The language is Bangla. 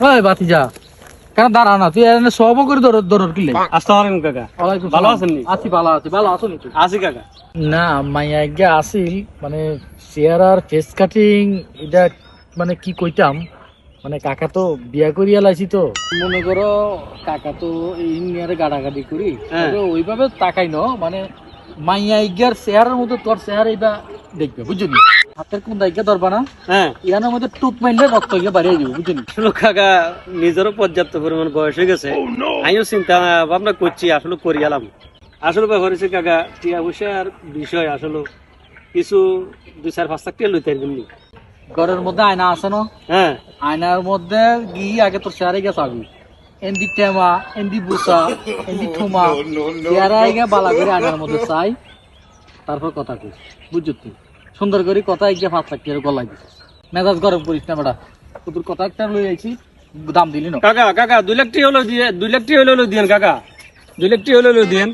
ওই বাতিজা কেন দাঁড়া না, তুই এনে সব করে দরদ কিলে। আসসালামু আলাইকুম কাকা। ভালো আছেন নি? আছি ভালো আছি, ভালো আছো নি তুই? আছি কাকা। না মাইয়া গিয়া আসিল, মানে চেয়ার আর ফেস কাটিং এটা মানে কি কইতাম, মানে কাকা তো বিয়া করিয়া লাইছি তো, মনে করো কাকা তো এই নিয়ে গাড়াগাড়ি করি হ্যাঁ। তবে ওইভাবে তাকাই ন, মানে মাইয়া গিয়ার চেহারার মতো তোর চেহারা এটা দেখবে বুঝলি, হাতের কোন দায়িকা ধরবা না, হ্যাঁ ইয়ানোর মধ্যে টুপ মাইলে রক্ত গিয়ে বাড়িয়ে যাবে বুঝলি। আসলে কাকা নিজেরও পর্যাপ্ত পরিমাণ বয়স হয়ে গেছে, আমিও চিন্তা ভাবনা করছি আসলে করিয়ালাম। আসলে ব্যাপার হচ্ছে কাকা, টিয়া পয়সার বিষয় আসলে কিছু 2-4-5 লাখ টাকা লইতে পারবেন নি? ঘরের মধ্যে আয়না আছে না, হ্যাঁ আয়নার মধ্যে গিয়ে আগে তোর চেহারা গিয়ে চাবি, এন্দি টেমা এন্দি বুসা এন্দি ঠুমা চেহারা গিয়ে বালা করে আয়নার মধ্যে চাই, তারপর কথা কই বুঝছো তুই, সুন্দর করে কথা গিয়ে 5 লাখ টাকা গলায় দিস, মেজাজ গরম করিস না বেটা, তোর কথা একটা লই আইছি দাম দিলি না। কাকা কাকা 2 লাখ টাকা হলো দিয়ে 2 লাখ টাকা হলো দিয়েন কাকা, 2 লাখ টাকা হলো দিয়েন।